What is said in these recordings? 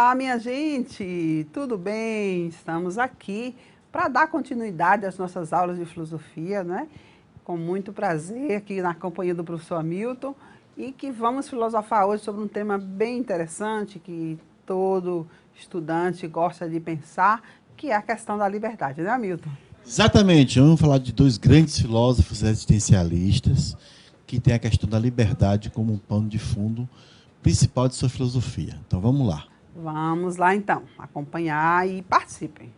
Olá, minha gente! Tudo bem? Estamos aqui para dar continuidade às nossas aulas de filosofia, né? Com muito prazer, aqui na companhia do professor Hamilton, e que vamos filosofar hoje sobre um tema bem interessante que todo estudante gosta de pensar, que é a questão da liberdade, né, Hamilton? Exatamente, vamos falar de dois grandes filósofos existencialistas que têm a questão da liberdade como um pano de fundo principal de sua filosofia. Então vamos lá. Vamos lá então, acompanhar e participem.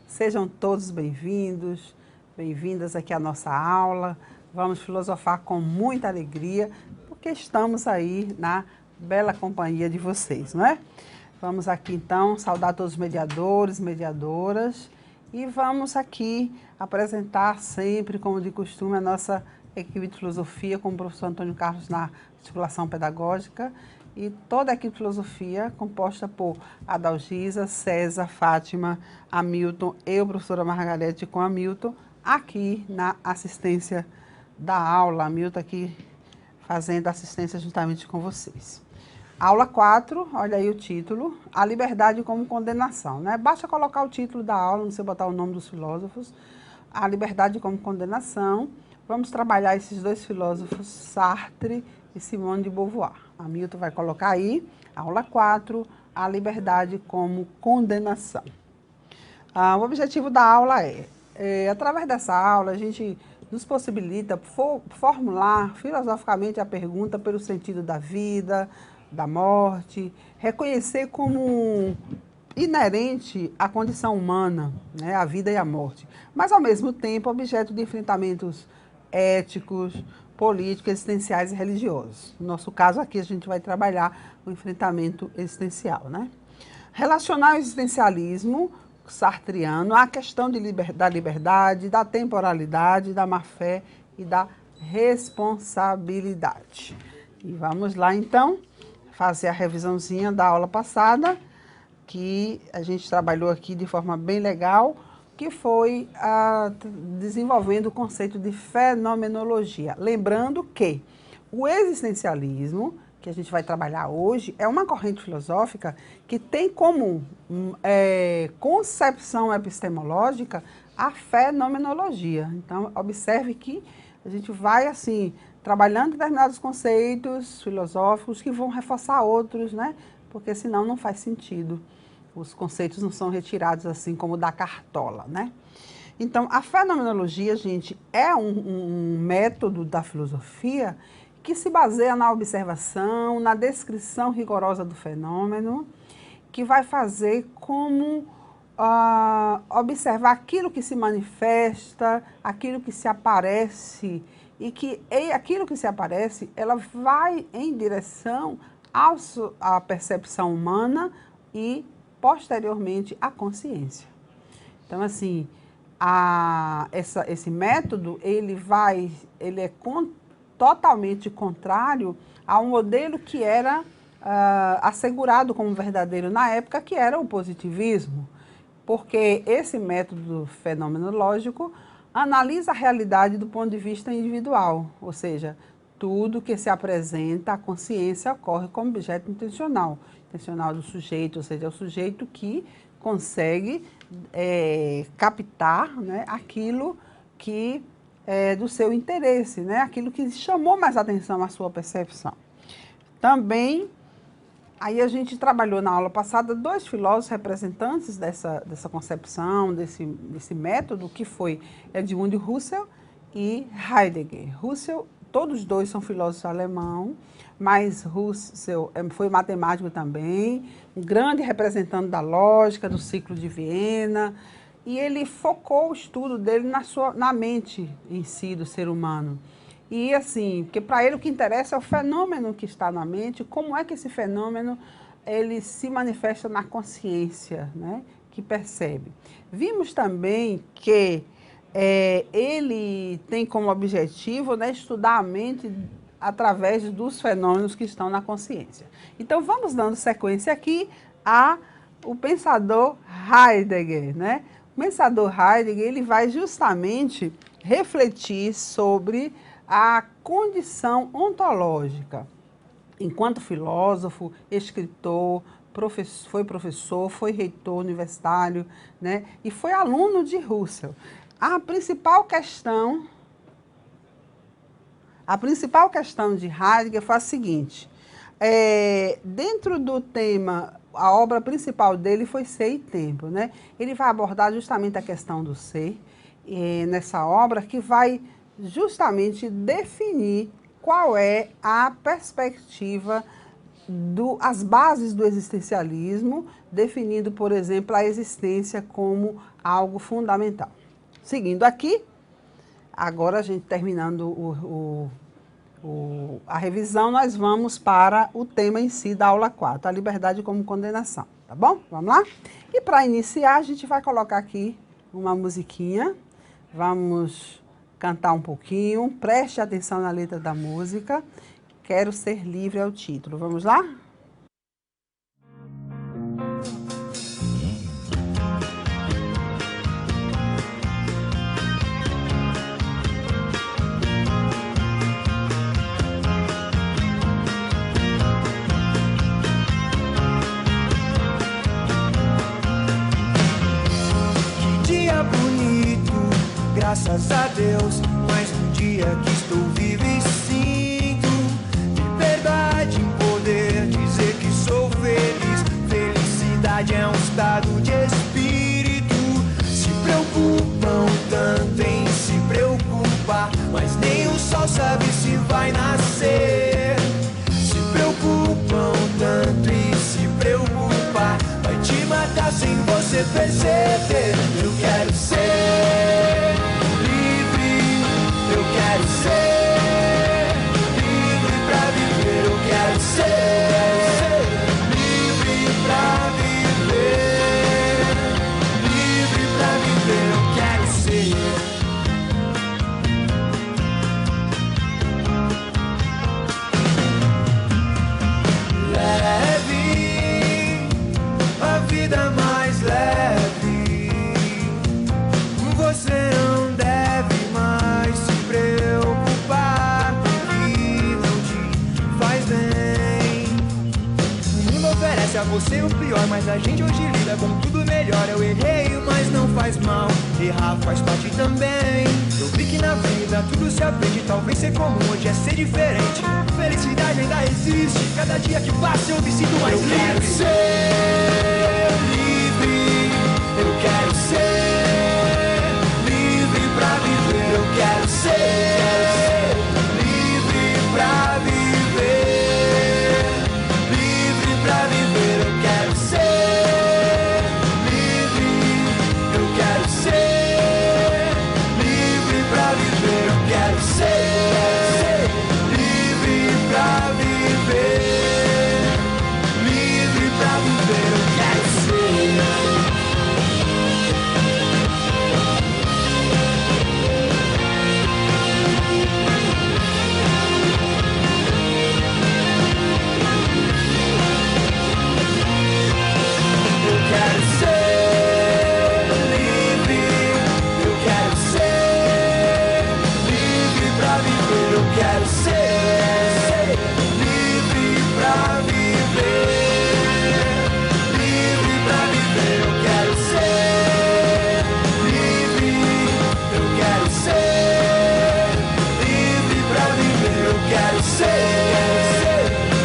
Sejam todos bem-vindos, bem-vindas aqui à nossa aula. Vamos filosofar com muita alegria, porque estamos aí na bela companhia de vocês, não é? Vamos aqui então saudar todos os mediadores, mediadoras, e vamos aqui apresentar sempre, como de costume, a nossa equipe de filosofia com o professor Antônio Carlos na articulação pedagógica e toda a equipe de filosofia composta por Adalgisa, César, Fátima, Hamilton, eu, professora Margarete, com Hamilton, aqui na assistência da aula. Hamilton aqui fazendo assistência juntamente com vocês. Aula 4, olha aí o título, a liberdade como condenação, né? Basta colocar o título da aula, não sei botar o nome dos filósofos, a liberdade como condenação. Vamos trabalhar esses dois filósofos, Sartre e Simone de Beauvoir. Hamilton vai colocar aí, aula 4, a liberdade como condenação. O objetivo da aula através dessa aula, a gente nos possibilita formular filosoficamente a pergunta pelo sentido da vida, da morte, reconhecer como inerente à condição humana, né, a vida e a morte, mas ao mesmo tempo objeto de enfrentamentos éticos, políticos, existenciais e religiosos. No nosso caso aqui a gente vai trabalhar o enfrentamento existencial, né? Relacionar o existencialismo sartriano à questão da liberdade, da temporalidade, da má-fé e da responsabilidade. E vamos lá então fazer a revisãozinha da aula passada, que a gente trabalhou aqui de forma bem legal, que foi desenvolvendo o conceito de fenomenologia. Lembrando que o existencialismo, que a gente vai trabalhar hoje, é uma corrente filosófica que tem como concepção epistemológica a fenomenologia. Então, observe que a gente vai, assim, trabalhando determinados conceitos filosóficos que vão reforçar outros, né? Porque senão não faz sentido. Os conceitos não são retirados assim como da cartola, né? Então, a fenomenologia, gente, é um método da filosofia que se baseia na observação, na descrição rigorosa do fenômeno, que vai fazer como observar aquilo que se manifesta, aquilo que se aparece, e que aquilo que se aparece, ela vai em direção à percepção humana e, posteriormente, à consciência. Então, assim, esse método, ele é totalmente contrário ao modelo que era assegurado como verdadeiro na época, que era o positivismo, porque esse método fenomenológico analisa a realidade do ponto de vista individual, ou seja, tudo que se apresenta à consciência ocorre como objeto intencional do sujeito, ou seja, é o sujeito que consegue captar, né, aquilo que é do seu interesse, né, aquilo que chamou mais atenção à sua percepção. Também, aí a gente trabalhou na aula passada dois filósofos representantes dessa concepção, desse método, que foi Edmund Husserl e Heidegger. Husserl, todos dois são filósofos alemães, mas Husserl foi matemático também, um grande representante da lógica, do ciclo de Viena, e ele focou o estudo dele na mente em si do ser humano. E assim, porque para ele o que interessa é o fenômeno que está na mente, como é que esse fenômeno ele se manifesta na consciência, né, que percebe. Vimos também que ele tem como objetivo, né, estudar a mente através dos fenômenos que estão na consciência. Então, vamos dando sequência aqui ao pensador Heidegger, né? O pensador Heidegger, ele vai justamente refletir sobre a condição ontológica. Enquanto filósofo, escritor, foi professor, foi reitor universitário, né? E foi aluno de Russell. A principal questão de Heidegger foi a seguinte: dentro do tema, a obra principal dele foi Ser e Tempo, né? Ele vai abordar justamente a questão do ser, nessa obra, que vai justamente definir qual é a perspectiva, as bases do existencialismo, definindo, por exemplo, a existência como algo fundamental. Seguindo aqui, agora a gente terminando a revisão, nós vamos para o tema em si da aula 4, a liberdade como condenação, tá bom? Vamos lá? E para iniciar, a gente vai colocar aqui uma musiquinha, vamos cantar um pouquinho, preste atenção na letra da música. Quero ser livre é o título. Vamos lá? Que dia bonito, graças a Deus, mais um dia que estou vivo e sinto liberdade em poder dizer que sou feliz. Felicidade é um estado de espírito. Se preocupam tanto em se preocupar, mas nem o sol sabe se vai nascer. Se preocupam tanto em se preocupar, vai te matar sem você perceber. Eu quero ser livre, eu quero ser livre pra viver. Eu quero ser livre pra viver, livre pra viver. Eu quero ser. Leve, a vida mais leve. Você não deve mais se preocupar com o que não te faz bem. O mundo oferece a você o pior, mas a gente hoje lida com tudo melhor. Eu errei, mas não faz mal, errar faz parte também. Eu vi que na vida tudo se aprende, talvez ser comum hoje é ser diferente. Felicidade ainda existe, cada dia que passa eu me sinto mais livre. Eu quero ser livre, eu quero ser livre pra viver. Eu quero ser livre pra viver, livre pra viver. Eu quero ser livre, eu quero ser livre pra viver. Eu quero ser livre pra viver, livre pra viver. Eu quero ser. Eu quero ser livre, eu quero ser livre pra viver. Eu quero ser livre pra viver, livre pra viver. Eu quero ser livre, eu quero ser livre pra viver. Eu quero ser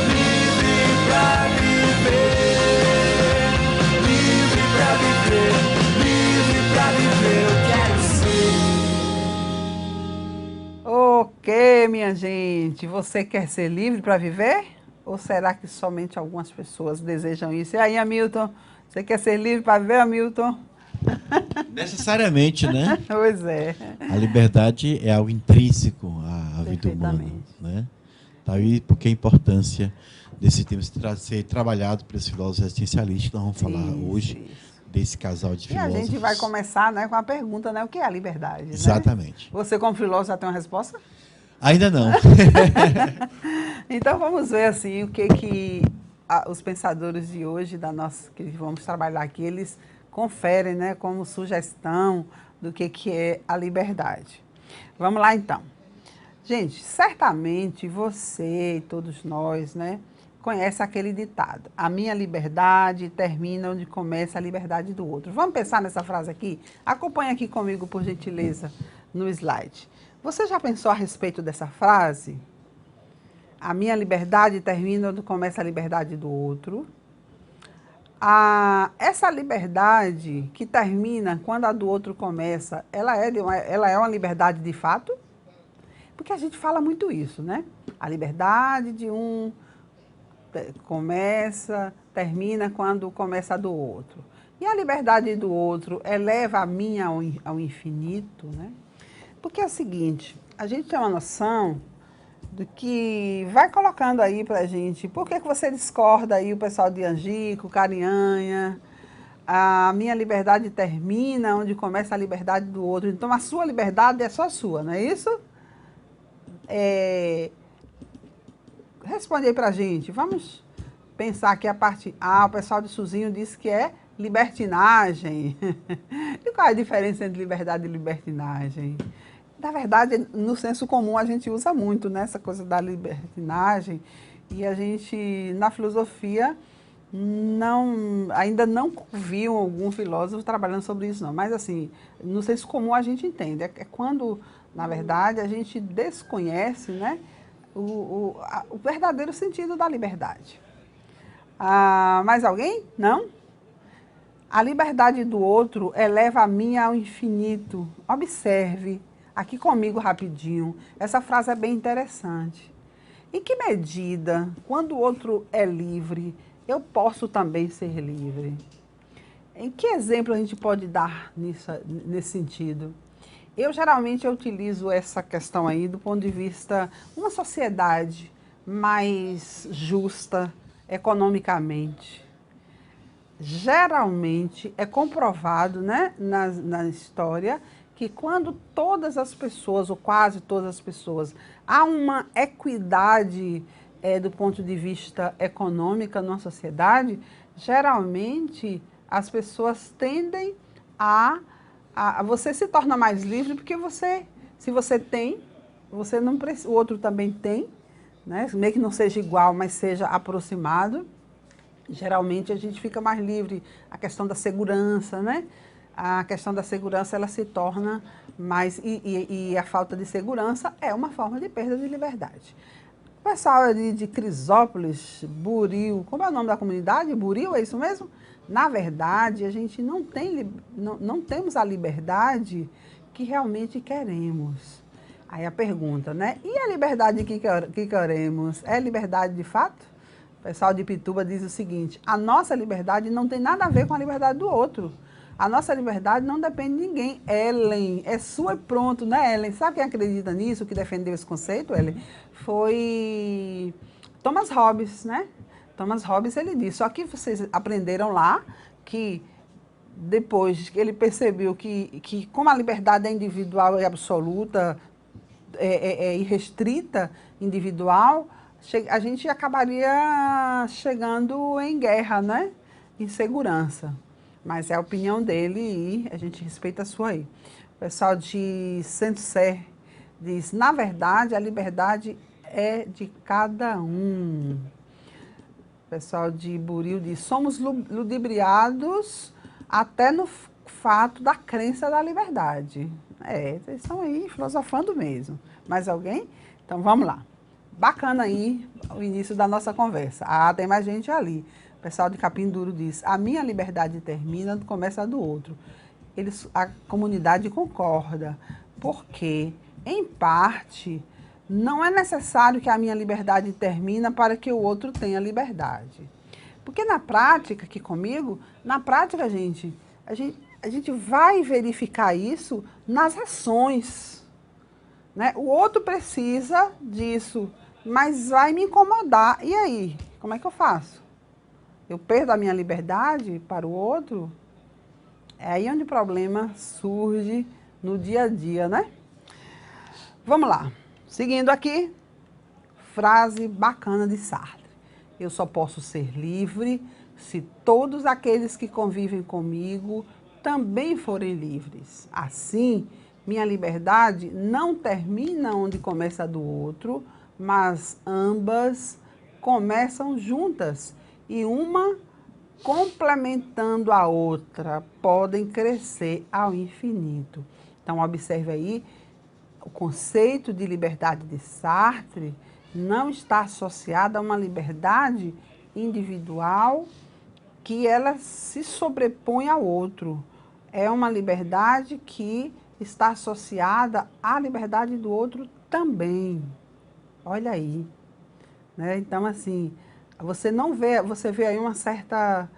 livre pra viver, livre pra viver, livre pra viver. Eu quero ser. Ok, minha gente. Você quer ser livre para viver? Ou será que somente algumas pessoas desejam isso? E aí, Hamilton? Você quer ser livre para viver, Hamilton? Necessariamente, né? Pois é. A liberdade é algo intrínseco à vida humana, Perfeitamente. né? Tá aí porque a importância desse tema ser trabalhado pelos filósofos existencialistas, que nós vamos falar Isso, hoje, isso. desse casal de E a filósofos. gente vai começar, né, com a pergunta, né? O que é a liberdade? Né? Exatamente. Você, como filósofo, já tem uma resposta? Ainda não. Então, vamos ver assim, o que os pensadores de hoje, que vamos trabalhar aqui, eles conferem, né, como sugestão do que é a liberdade. Vamos lá, então. Gente, certamente você e todos nós, né, conhece aquele ditado: a minha liberdade termina onde começa a liberdade do outro. Vamos pensar nessa frase aqui? Acompanhe aqui comigo, por gentileza, no slide. Você já pensou a respeito dessa frase? A minha liberdade termina onde começa a liberdade do outro. Essa liberdade que termina quando a do outro começa, ela é uma liberdade de fato? Porque a gente fala muito isso, né? A liberdade de um termina quando começa a do outro. E a liberdade do outro eleva a minha ao infinito, né? Porque é o seguinte, a gente tem uma noção do que vai colocando aí pra gente. Por que você discorda aí, o pessoal de Angico, Carinhanha? A minha liberdade termina onde começa a liberdade do outro. Então, a sua liberdade é só sua, não é isso? Responde aí pra gente. Vamos pensar aqui a parte A. O pessoal de Suzinho disse que é libertinagem. E qual é a diferença entre liberdade e libertinagem? Na verdade, no senso comum, a gente usa muito, né, essa coisa da libertinagem, e a gente, na filosofia, ainda não viu algum filósofo trabalhando sobre isso, não. Mas, assim, no senso comum a gente entende. É quando, na verdade, a gente desconhece, né, o verdadeiro sentido da liberdade. Mais alguém? Não? A liberdade do outro eleva a minha ao infinito. Observe. Aqui comigo rapidinho, essa frase é bem interessante. Em que medida, quando o outro é livre, eu posso também ser livre? Em que exemplo a gente pode dar nesse sentido? Geralmente eu utilizo essa questão aí do ponto de vista de uma sociedade mais justa economicamente. Geralmente é comprovado, né, na história, que quando todas as pessoas, ou quase todas as pessoas, há uma equidade do ponto de vista econômico numa sociedade, geralmente as pessoas tendem você se torna mais livre porque se você tem, você não precisa, o outro também tem, né? Meio que não seja igual, mas seja aproximado. Geralmente a gente fica mais livre. A questão da segurança, né? A questão da segurança, ela se torna mais... E a falta de segurança é uma forma de perda de liberdade. O pessoal ali de Crisópolis, Buril, como é o nome da comunidade? Buril, é isso mesmo? Na verdade, a gente não temos a liberdade que realmente queremos. Aí a pergunta, né? E a liberdade que queremos? É liberdade de fato? O pessoal de Pituba diz o seguinte: a nossa liberdade não tem nada a ver com a liberdade do outro. A nossa liberdade não depende de ninguém. Ellen, é sua e pronto, né, Ellen? Sabe quem acredita nisso, que defendeu esse conceito, Ellen? Foi Thomas Hobbes, né? Thomas Hobbes, ele disse, só que vocês aprenderam lá que depois que ele percebeu que como a liberdade é individual e absoluta, é irrestrita, individual, a gente acabaria chegando em guerra, né? Em segurança. Mas é a opinião dele e a gente respeita a sua aí. O pessoal de Saint-Cyr diz, na verdade, a liberdade é de cada um. O pessoal de Buril diz, somos ludibriados até no fato da crença da liberdade. Vocês estão aí filosofando mesmo. Mais alguém? Então vamos lá. Bacana aí o início da nossa conversa. Tem mais gente ali. O pessoal de Capim Duro diz, a minha liberdade termina quando começa a do outro. A comunidade concorda, porque, em parte, não é necessário que a minha liberdade termine para que o outro tenha liberdade. Porque na prática, aqui comigo, na prática, a gente vai verificar isso nas ações, né? O outro precisa disso, mas vai me incomodar. E aí, como é que eu faço? Eu perdo a minha liberdade para o outro? É aí onde o problema surge no dia a dia, né? Vamos lá. Seguindo aqui, frase bacana de Sartre. Eu só posso ser livre se todos aqueles que convivem comigo também forem livres. Assim, Minha liberdade não termina onde começa a do outro, mas ambas começam juntas e uma complementando a outra, podem crescer ao infinito. Então, observe aí, o conceito de liberdade de Sartre não está associado a uma liberdade individual que ela se sobrepõe ao outro. É uma liberdade que está associada à liberdade do outro também. Olha aí, né? Então, assim, você vê aí uma certa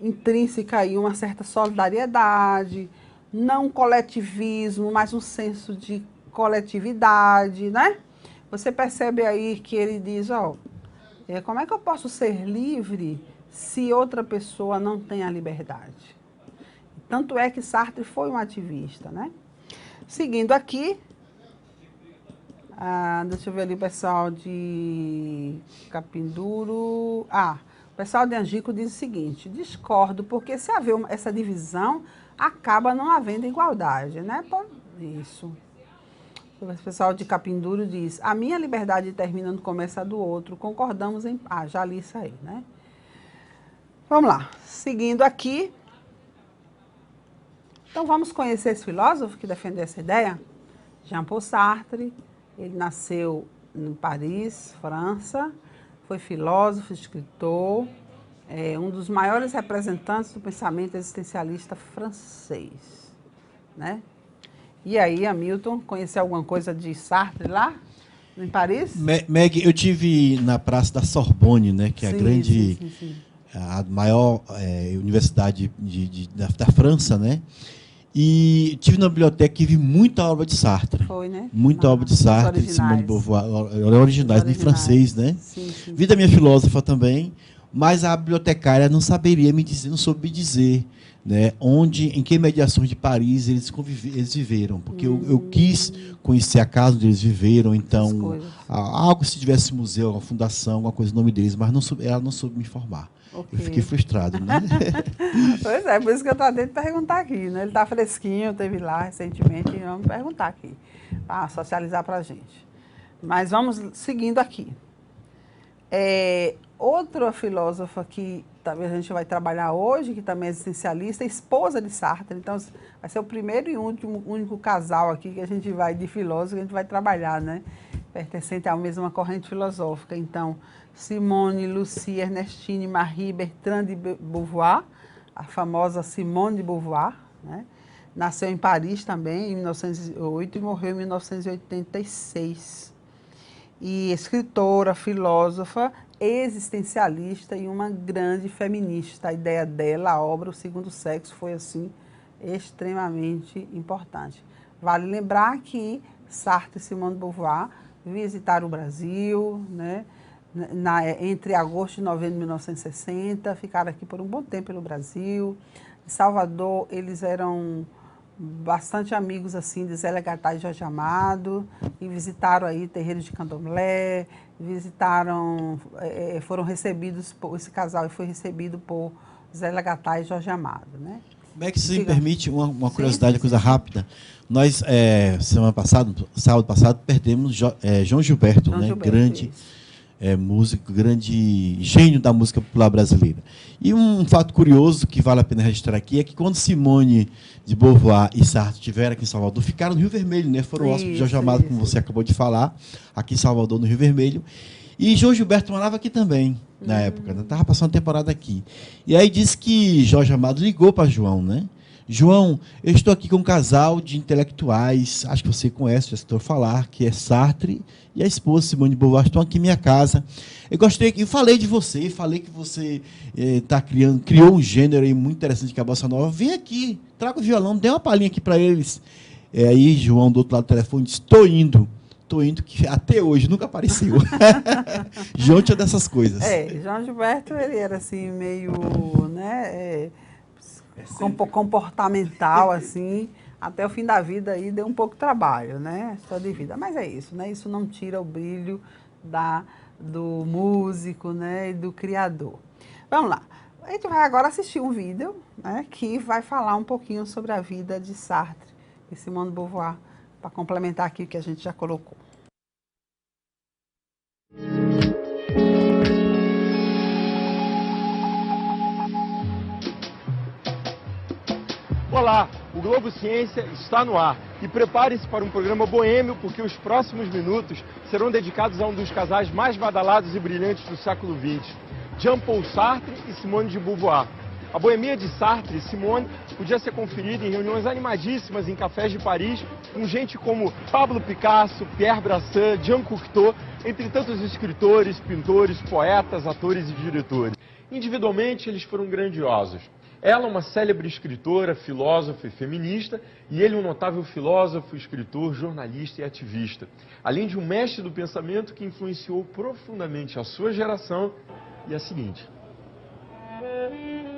intrínseca aí, uma certa solidariedade, não coletivismo, mas um senso de coletividade, né? Você percebe aí que ele diz, ó, como é que eu posso ser livre se outra pessoa não tem a liberdade? Tanto é que Sartre foi um ativista, né? Seguindo aqui, deixa eu ver ali o pessoal de Capinduro. O pessoal de Angico diz o seguinte: discordo, porque se haver essa divisão, acaba não havendo igualdade, né? Isso. O pessoal de Capinduro diz: a minha liberdade termina no começo do outro. Concordamos em. Já li isso aí, né? Vamos lá. Seguindo aqui. Então, vamos conhecer esse filósofo que defendeu essa ideia? Jean-Paul Sartre. Ele nasceu em Paris, França. Foi filósofo, escritor, um dos maiores representantes do pensamento existencialista francês, né? E aí, Hamilton, conheceu alguma coisa de Sartre lá, em Paris? Meg, eu tive na Praça da Sorbonne, né, que é a grande, sim. A maior universidade da França, né? E tive na biblioteca e vi muita obra de Sartre. Foi, né? Muita obra de Sartre, de Simone de Beauvoir, originais em francês, né? Sim. Vi da minha filósofa também, mas a bibliotecária não saberia me dizer, não soube me dizer, né, em que mediações de Paris eles viveram, porque eu quis conhecer a casa onde eles viveram, então algo se tivesse museu, uma fundação, alguma coisa no nome deles, mas ela não soube me informar. Okay. Eu fiquei frustrado, né? Pois é, por isso que eu estou tentando perguntar aqui, né? Ele está fresquinho, esteve lá recentemente, e vamos perguntar aqui, para socializar para a gente. Mas vamos seguindo aqui. Outra filósofa que talvez a gente vai trabalhar hoje, que também é existencialista, esposa de Sartre. Então, vai ser o primeiro e único casal aqui que a gente vai, de filósofo, que a gente vai trabalhar, né? Pertencente à mesma corrente filosófica. Então, Simone, Lucie, Ernestine, Marie, Bertrand de Beauvoir, a famosa Simone de Beauvoir, né? Nasceu em Paris também, em 1908, e morreu em 1986. E escritora, filósofa, existencialista e uma grande feminista. A ideia dela, a obra O Segundo Sexo, foi, assim, extremamente importante. Vale lembrar que Sartre e Simone de Beauvoir visitaram o Brasil, né? Entre agosto e novembro de 1960, ficaram aqui por um bom tempo pelo Brasil. Em Salvador, eles eram bastante amigos assim de Zé Legatá e Jorge Amado, e visitaram aí terreiros de Candomblé, foram recebidos, esse casal foi recebido por Zé Legatá e Jorge Amado, né? Como é que se me permite uma curiosidade, uma coisa rápida? Nós, sábado passado, perdemos João Gilberto, né? Grande músico, grande gênio da música popular brasileira. E um fato curioso que vale a pena registrar aqui é que quando Simone de Beauvoir e Sartre estiveram aqui em Salvador, ficaram no Rio Vermelho, né? Foram hóspedes de Jorge Amado, como você acabou de falar, aqui em Salvador, no Rio Vermelho. E João Gilberto morava aqui também, na época, né? Estava passando temporada aqui. E aí disse que Jorge Amado ligou para João, né? João, eu estou aqui com um casal de intelectuais, acho que você conhece, já estou a falar, que é Sartre e a esposa Simone de Beauvoir, estão aqui em minha casa. Eu falei de você, falei que você criou um gênero aí muito interessante que é a bossa nova. Vem aqui, traga o violão, dê uma palhinha aqui para eles. Aí João, do outro lado do telefone, disse, estou indo, que até hoje nunca apareceu. João tinha dessas coisas. João Gilberto, ele era assim, meio, né, comportamental, assim, até o fim da vida aí deu um pouco de trabalho, né, só de vida. Mas é isso, né, isso não tira o brilho do músico, né, e do criador. Vamos lá, a gente vai agora assistir um vídeo, né, que vai falar um pouquinho sobre a vida de Sartre de Simone de Beauvoir, para complementar aqui o que a gente já colocou. Olá, o Globo Ciência está no ar e prepare-se para um programa boêmio, porque os próximos minutos serão dedicados a um dos casais mais badalados e brilhantes do século XX, Jean-Paul Sartre e Simone de Beauvoir. A boemia de Sartre e Simone podia ser conferida em reuniões animadíssimas em cafés de Paris, com gente como Pablo Picasso, Pierre Brasseur, Jean Cocteau, entre tantos escritores, pintores, poetas, atores e diretores. Individualmente, eles foram grandiosos. Ela, uma célebre escritora, filósofa e feminista, e ele, um notável filósofo, escritor, jornalista e ativista. Além de um mestre do pensamento que influenciou profundamente a sua geração e a seguinte.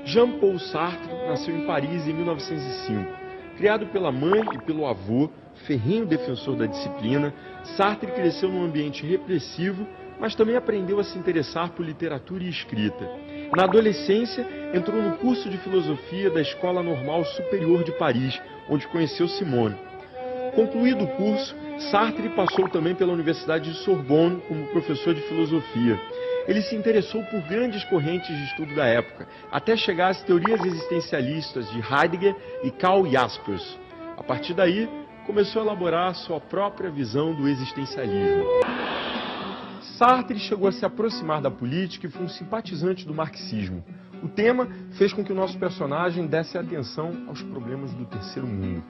Jean-Paul Sartre nasceu em Paris em 1905. Criado pela mãe e pelo avô, ferrenho defensor da disciplina, Sartre cresceu num ambiente repressivo, mas também aprendeu a se interessar por literatura e escrita. Na adolescência, entrou no curso de filosofia da Escola Normal Superior de Paris, onde conheceu Simone. Concluído o curso, Sartre passou também pela Universidade de Sorbonne como professor de filosofia. Ele se interessou por grandes correntes de estudo da época, até chegar às teorias existencialistas de Heidegger e Karl Jaspers. A partir daí, começou a elaborar sua própria visão do existencialismo. Sartre chegou a se aproximar da política e foi um simpatizante do marxismo. O tema fez com que o nosso personagem desse atenção aos problemas do terceiro mundo.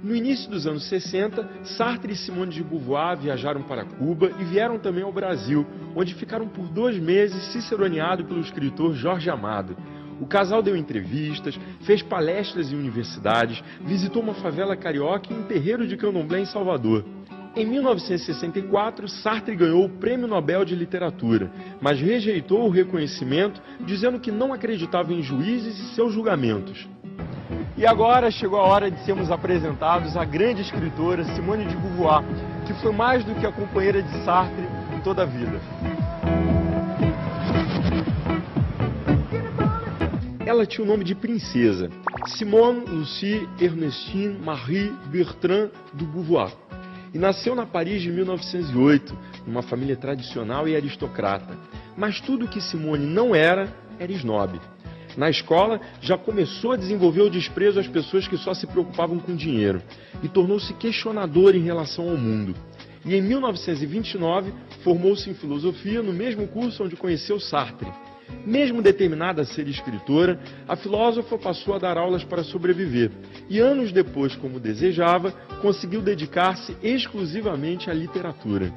No início dos anos 60, Sartre e Simone de Beauvoir viajaram para Cuba e vieram também ao Brasil, onde ficaram por 2 meses ciceroneados pelo escritor Jorge Amado. O casal deu entrevistas, fez palestras em universidades, visitou uma favela carioca e um terreiro de candomblé em Salvador. Em 1964, Sartre ganhou o Prêmio Nobel de Literatura, mas rejeitou o reconhecimento, dizendo que não acreditava em juízes e seus julgamentos. E agora chegou a hora de sermos apresentados à grande escritora Simone de Beauvoir, que foi mais do que a companheira de Sartre em toda a vida. Ela tinha o nome de princesa, Simone Lucie Ernestine Marie Bertrand de Beauvoir, e nasceu na Paris de 1908, numa família tradicional e aristocrata. Mas tudo o que Simone não era esnobe. Na escola, já começou a desenvolver o desprezo às pessoas que só se preocupavam com dinheiro e tornou-se questionadora em relação ao mundo. E em 1929, formou-se em filosofia no mesmo curso onde conheceu Sartre. Mesmo determinada a ser escritora, a filósofa passou a dar aulas para sobreviver e, anos depois, como desejava, conseguiu dedicar-se exclusivamente à literatura.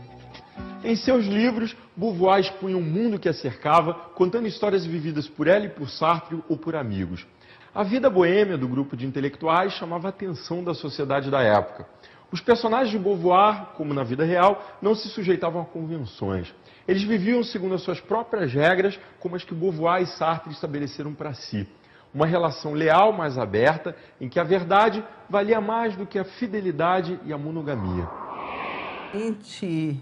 Em seus livros, Beauvoir expunha o mundo que a cercava, contando histórias vividas por ela e por Sartre ou por amigos. A vida boêmia do grupo de intelectuais chamava a atenção da sociedade da época. Os personagens de Beauvoir, como na vida real, não se sujeitavam a convenções. Eles viviam segundo as suas próprias regras, como as que Beauvoir e Sartre estabeleceram para si. Uma relação leal, mais aberta, em que a verdade valia mais do que a fidelidade e a monogamia. Gente,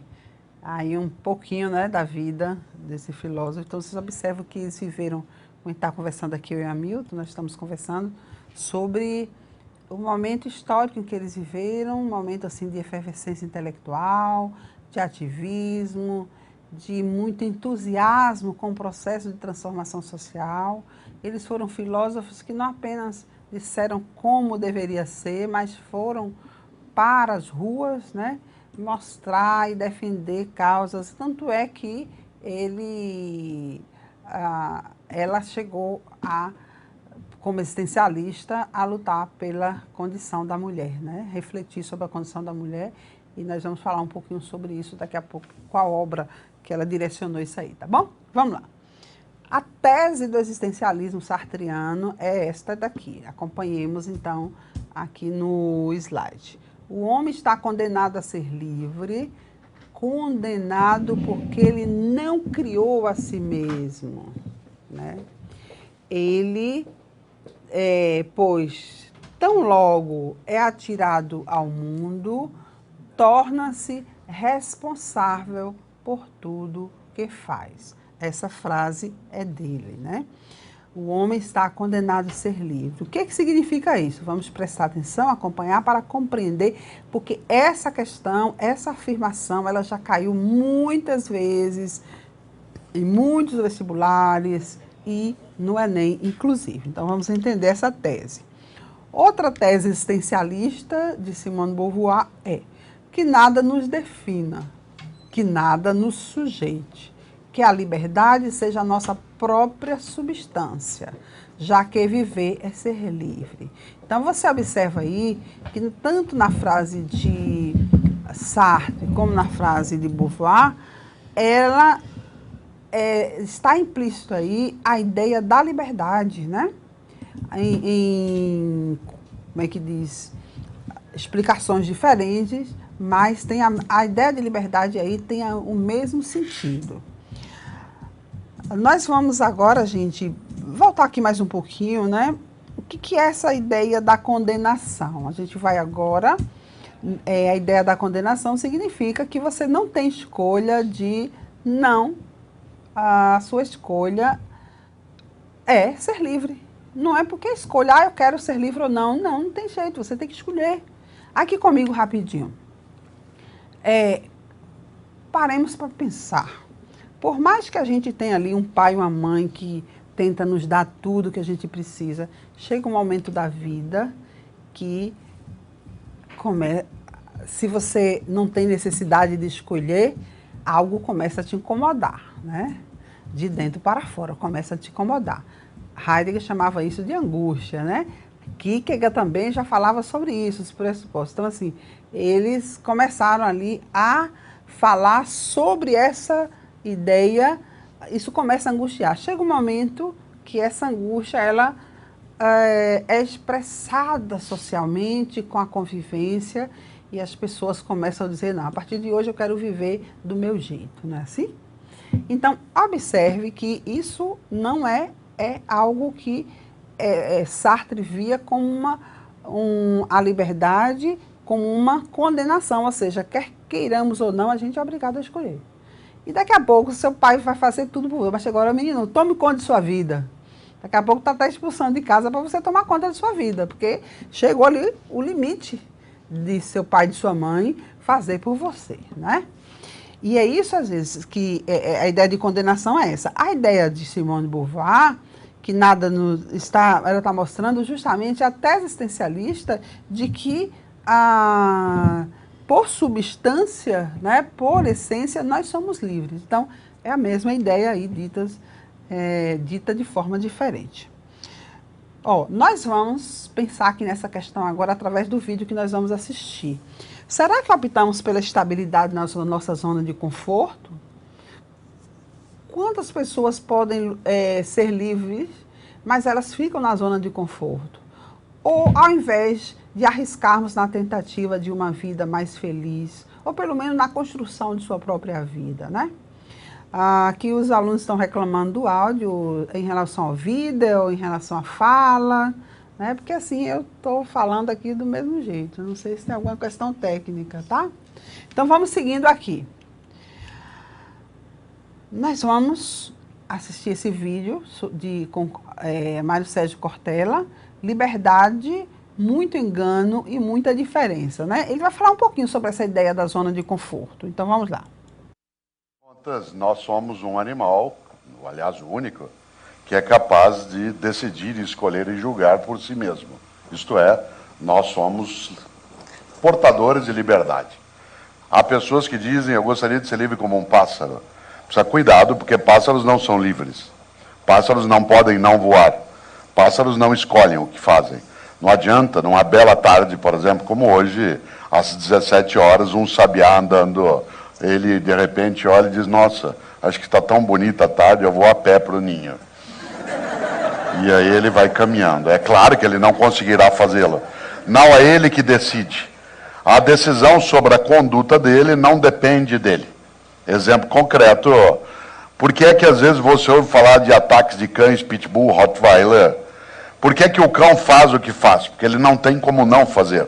aí um pouquinho, né, da vida desse filósofo. Então, vocês observam que eles viveram, como a gente está conversando aqui, eu e a Milton, nós estamos conversando sobre o momento histórico em que eles viveram, um momento assim de efervescência intelectual, de ativismo, de muito entusiasmo com o processo de transformação social. Eles foram filósofos que não apenas disseram como deveria ser, mas foram para as ruas, né, mostrar e defender causas. Tanto é que ela chegou a, como existencialista, a lutar pela condição da mulher, né? Refletir sobre a condição da mulher, e nós vamos falar um pouquinho sobre isso daqui a pouco, com a obra que ela direcionou isso aí, tá bom? Vamos lá. A tese do existencialismo sartriano é esta daqui. Acompanhemos, então, aqui no slide. O homem está condenado a ser livre, condenado porque ele não criou a si mesmo, né? Ele, pois, tão logo é atirado ao mundo, torna-se responsável por tudo que faz. Essa frase é dele, né? O homem está condenado a ser livre. O que significa isso? Vamos prestar atenção, acompanhar para compreender, porque essa questão, essa afirmação, ela já caiu muitas vezes em muitos vestibulares e no Enem, inclusive. Então, vamos entender essa tese. Outra tese existencialista de Simone de Beauvoir é que nada nos defina, que nada nos sujeite, que a liberdade seja a nossa própria substância, já que viver é ser livre. Então, você observa aí que tanto na frase de Sartre como na frase de Beauvoir, ela está implícito aí a ideia da liberdade, né? Como é que diz? Explicações diferentes, mas tem a ideia de liberdade aí tem o mesmo sentido. Nós vamos agora, gente, voltar aqui mais um pouquinho, né? O que é essa ideia da condenação? A gente vai agora... a ideia da condenação significa que você não tem escolha de não. A sua escolha é ser livre. Não é porque escolha, eu quero ser livre ou não. Não, não tem jeito, você tem que escolher. Aqui comigo, rapidinho. Paremos para pensar. Por mais que a gente tenha ali um pai e uma mãe que tenta nos dar tudo que a gente precisa, chega um momento da vida que, se você não tem necessidade de escolher, algo começa a te incomodar, né? De dentro para fora, começa a te incomodar. Heidegger chamava isso de angústia, né? Kierkegaard também já falava sobre isso, os pressupostos. Então, assim, eles começaram ali a falar sobre essa ideia, isso começa a angustiar. Chega um momento que essa angústia, ela é expressada socialmente com a convivência e as pessoas começam a dizer, não, a partir de hoje eu quero viver do meu jeito, não é assim? Então, observe que isso não é algo que Sartre via como a liberdade como uma condenação, ou seja, quer queiramos ou não, a gente é obrigado a escolher. E daqui a pouco seu pai vai fazer tudo por você, mas agora, menino, tome conta de sua vida. Daqui a pouco está até expulsando de casa para você tomar conta de sua vida, porque chegou ali o limite de seu pai e de sua mãe fazer por você, né? E é isso, às vezes, que a ideia de condenação é essa. A ideia de Simone de Beauvoir, que nada ela está mostrando justamente a tese existencialista de que por substância, né, por essência, nós somos livres. Então, é a mesma ideia aí dita de forma diferente. Nós vamos pensar aqui nessa questão agora através do vídeo que nós vamos assistir. Será que optamos pela estabilidade na nossa zona de conforto? Quantas pessoas podem ser livres, mas elas ficam na zona de conforto? Ou, ao invés de arriscarmos na tentativa de uma vida mais feliz, ou pelo menos na construção de sua própria vida, né? Aqui os alunos estão reclamando do áudio em relação ao vídeo, em relação à fala, né? Porque assim eu estou falando aqui do mesmo jeito, não sei se tem alguma questão técnica, tá? Então vamos seguindo aqui. Nós vamos assistir esse vídeo com Mário Sérgio Cortella, Liberdade, muito engano e muita diferença, né? Ele vai falar um pouquinho sobre essa ideia da zona de conforto. Então vamos lá. Nós somos um animal, aliás o único, que é capaz de decidir, escolher e julgar por si mesmo. Isto é, nós somos portadores de liberdade. Há pessoas que dizem, eu gostaria de ser livre como um pássaro. Precisa cuidado, porque pássaros não são livres. Pássaros não podem não voar. Pássaros não escolhem o que fazem. Não adianta, numa bela tarde, por exemplo, como hoje, às 17 horas, um sabiá andando, ele de repente olha e diz, nossa, acho que está tão bonita a tarde, eu vou a pé para o ninho. E aí ele vai caminhando. É claro que ele não conseguirá fazê-lo. Não é ele que decide. A decisão sobre a conduta dele não depende dele. Exemplo concreto, por que é que às vezes você ouve falar de ataques de cães, pitbull, rottweiler? Por que é que o cão faz o que faz? Porque ele não tem como não fazer.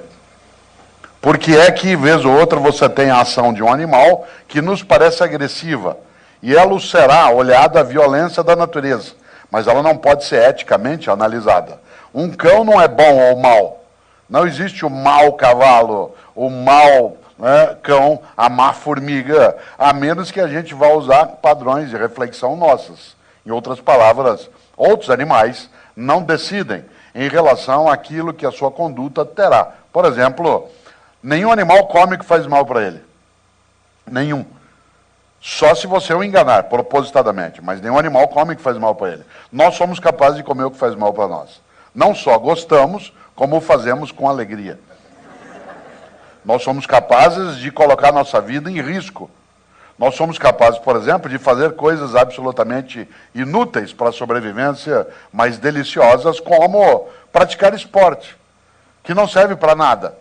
Por que é que, vez ou outra, você tem a ação de um animal que nos parece agressiva? E ela será olhada a violência da natureza. mas ela não pode ser eticamente analisada. Um cão não é bom ou mal. Não existe o mau cavalo, o mau, né, cão, a má formiga, a menos que a gente vá usar padrões de reflexão nossas. Em outras palavras, outros animais não decidem em relação àquilo que a sua conduta terá. Por exemplo, nenhum animal come o que faz mal para ele. Nenhum. Só se você o enganar, propositadamente. Mas nenhum animal come o que faz mal para ele. Nós somos capazes de comer o que faz mal para nós. Não só gostamos, como o fazemos com alegria. Nós somos capazes de colocar nossa vida em risco. Nós somos capazes, por exemplo, de fazer coisas absolutamente inúteis para a sobrevivência, mas deliciosas, como praticar esporte, que não serve para nada.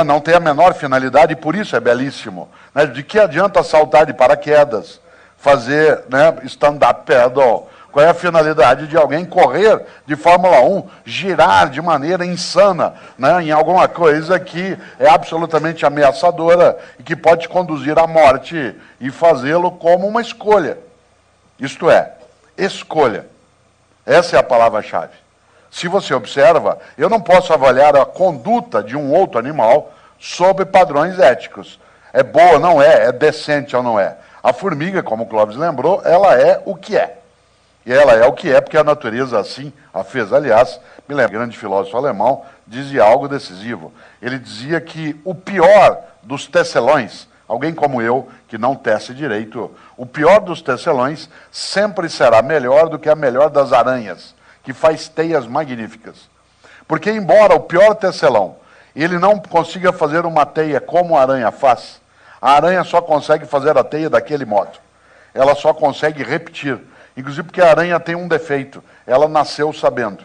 Não tem a menor finalidade e por isso é belíssimo. De que adianta saltar de paraquedas, fazer stand-up paddle? Qual é a finalidade de alguém correr de Fórmula 1, girar de maneira insana em alguma coisa que é absolutamente ameaçadora e que pode conduzir à morte e fazê-lo como uma escolha? Isto é, escolha. Essa é a palavra-chave. Se você observa, eu não posso avaliar a conduta de um outro animal sob padrões éticos. É boa, não é? É decente ou não é? A formiga, como o Clóvis lembrou, ela é o que é. E ela é o que é, porque a natureza assim a fez. Aliás, me lembro, um grande filósofo alemão dizia algo decisivo. Ele dizia que o pior dos tecelões, alguém como eu, que não tece direito, o pior dos tecelões sempre será melhor do que a melhor das aranhas, que faz teias magníficas. Porque embora o pior tecelão, ele não consiga fazer uma teia como a aranha faz, a aranha só consegue fazer a teia daquele modo. Ela só consegue repetir. Inclusive porque a aranha tem um defeito, ela nasceu sabendo.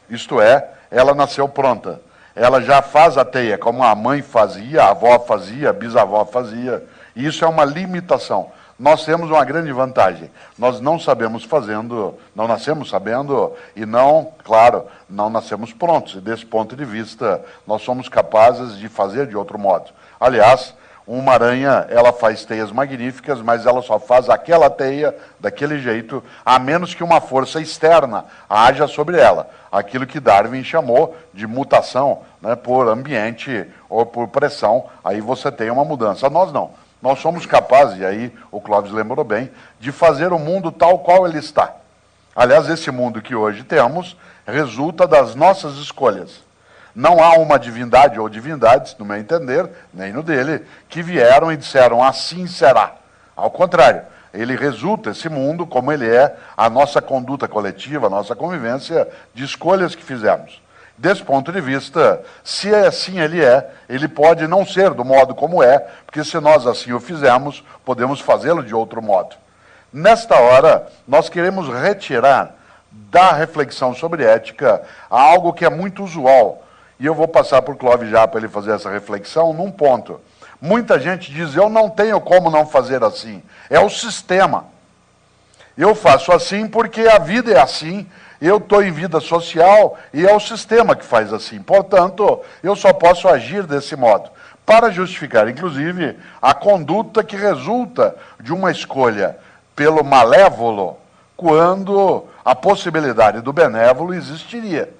Isto é, ela nasceu pronta. Ela já faz a teia, como a mãe fazia, a avó fazia, a bisavó fazia. E isso é uma limitação. Nós temos uma grande vantagem. Nós não sabemos fazendo, não nascemos sabendo e não, claro, não nascemos prontos. E desse ponto de vista, nós somos capazes de fazer de outro modo. Aliás, uma aranha, ela faz teias magníficas, mas ela só faz aquela teia daquele jeito, a menos que uma força externa haja sobre ela. Aquilo que Darwin chamou de mutação, por ambiente ou por pressão, aí você tem uma mudança. Nós não. Nós somos capazes, e aí o Clóvis lembrou bem, de fazer o mundo tal qual ele está. Aliás, esse mundo que hoje temos resulta das nossas escolhas. Não há uma divindade ou divindades, no meu entender, nem no dele, que vieram e disseram assim será. Ao contrário, ele resulta, esse mundo, como ele é, a nossa conduta coletiva, a nossa convivência de escolhas que fizemos. Desse ponto de vista, se assim ele pode não ser do modo como é, porque se nós assim o fizermos, podemos fazê-lo de outro modo. Nesta hora, nós queremos retirar da reflexão sobre ética algo que é muito usual. E eu vou passar para o Clóvis já para ele fazer essa reflexão num ponto. Muita gente diz, eu não tenho como não fazer assim. É o sistema. Eu faço assim porque a vida é assim, eu estou em vida social e é o sistema que faz assim. Portanto, eu só posso agir desse modo. Para justificar, inclusive, a conduta que resulta de uma escolha pelo malévolo, quando a possibilidade do benévolo existiria.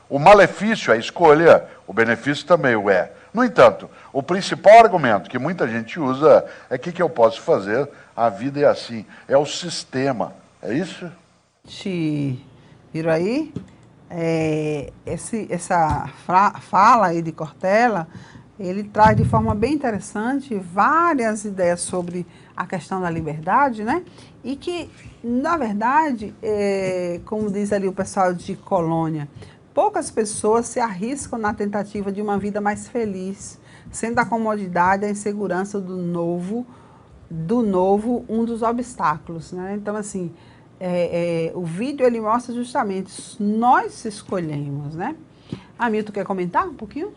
O malefício é a escolha, o benefício também o é. No entanto, o principal argumento que muita gente usa é que eu posso fazer, a vida é assim, é o sistema. É isso? Viram aí? Essa fala aí de Cortella, ele traz de forma bem interessante várias ideias sobre a questão da liberdade, né? E que, na verdade, como diz ali o pessoal de Colônia, poucas pessoas se arriscam na tentativa de uma vida mais feliz, sendo a comodidade e a insegurança do novo um dos obstáculos, né? Então, assim, o vídeo ele mostra justamente, nós escolhemos, né? Hamilton, quer comentar um pouquinho?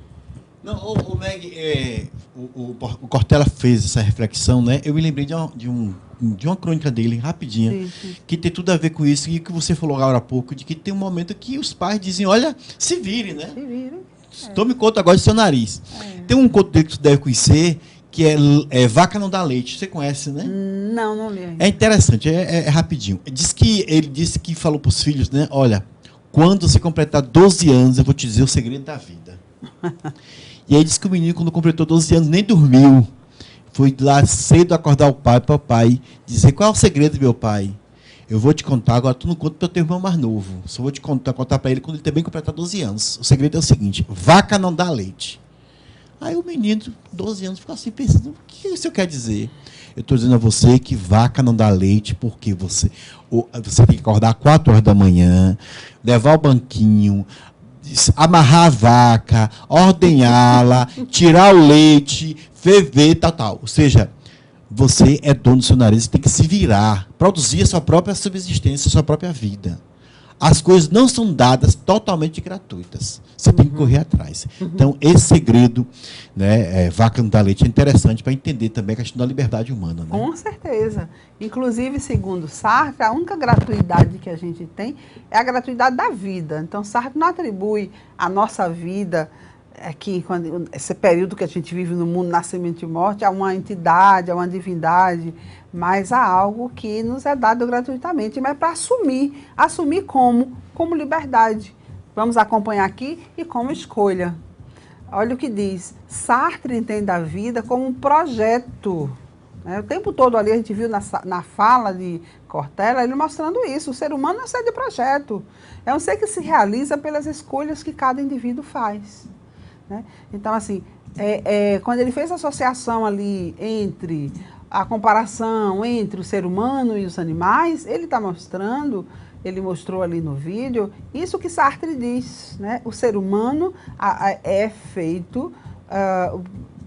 Não, o Meg, o Cortella fez essa reflexão, né? Eu me lembrei de uma crônica dele, rapidinha, sim. Que tem tudo a ver com isso, e que você falou agora há pouco, de que tem um momento que os pais dizem, olha, se vire, né? Se vire. Tome conta agora do seu nariz. Tem um conto dele que você deve conhecer, que é Vaca Não Dá Leite. Você conhece, né? Não, não li ainda. É interessante, é rapidinho. Ele disse que falou para os filhos, né? Olha, quando você completar 12 anos, eu vou te dizer o segredo da vida. E aí disse que o menino, quando completou 12 anos, nem dormiu. Foi lá cedo acordar o pai, para o pai dizer: qual é o segredo, meu pai? Eu vou te contar, agora tu não conta para o teu irmão mais novo. Só vou te contar para ele quando ele também completar 12 anos. O segredo é o seguinte: vaca não dá leite. Aí o menino, 12 anos, ficou assim pensando: o que isso quer dizer? Eu estou dizendo a você que vaca não dá leite porque você tem que acordar 4 horas da manhã, levar o banquinho, amarrar a vaca, ordenhá-la, tirar o leite, ferver, tal. Ou seja, você é dono do seu nariz, tem que se virar, produzir a sua própria subsistência, a sua própria vida. As coisas não são dadas totalmente gratuitas. Você tem que correr atrás. Então, esse segredo, né, vaca não dá leite, é interessante para entender também a questão da liberdade humana. Né? Com certeza. Inclusive, segundo Sartre, a única gratuidade que a gente tem é a gratuidade da vida. Então, Sartre não atribui a nossa vida, aqui, esse período que a gente vive no mundo, nascimento e morte, a uma entidade, a uma divindade, mas a algo que nos é dado gratuitamente, mas para assumir como liberdade. Vamos acompanhar aqui e como escolha. Olha o que diz: Sartre entende a vida como um projeto. O tempo todo ali a gente viu na fala de Cortella, ele mostrando isso. O ser humano é um ser de projeto. É um ser que se realiza pelas escolhas que cada indivíduo faz. Então, assim, quando ele fez a associação ali entre a comparação entre o ser humano e os animais, ele está mostrando, ele mostrou ali no vídeo, isso que Sartre diz, né? O ser humano é feito,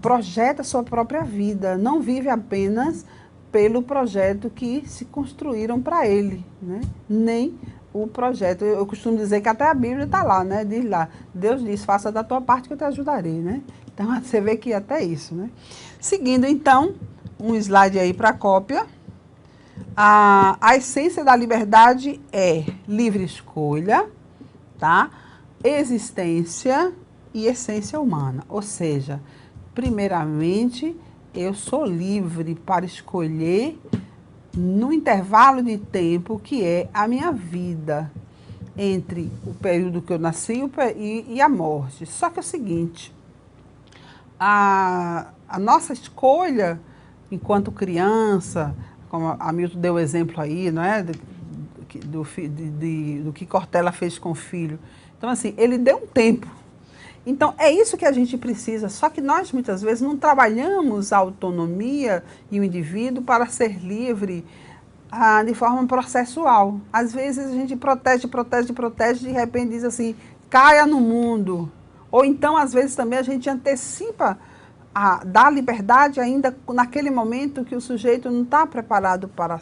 projeta a sua própria vida, não vive apenas pelo projeto que se construíram para ele, né? Nem o projeto. Eu costumo dizer que até a Bíblia está lá, né? Diz lá, Deus diz: faça da tua parte que eu te ajudarei, né? Então, você vê que até isso, né? Seguindo, então, um slide aí para cópia. A essência da liberdade é livre escolha, tá? Existência e essência humana. Ou seja, primeiramente, eu sou livre para escolher no intervalo de tempo que é a minha vida, entre o período que eu nasci e a morte. Só que é o seguinte, a nossa escolha, enquanto criança, como a Milton deu o exemplo aí, não é? Do que Cortella fez com o filho. Então, assim, ele deu um tempo. Então, é isso que a gente precisa, só que nós, muitas vezes, não trabalhamos a autonomia e o indivíduo para ser livre de forma processual. Às vezes, a gente protege, de repente diz assim: caia no mundo. Ou então, às vezes, também a gente antecipa da liberdade ainda naquele momento que o sujeito não está preparado para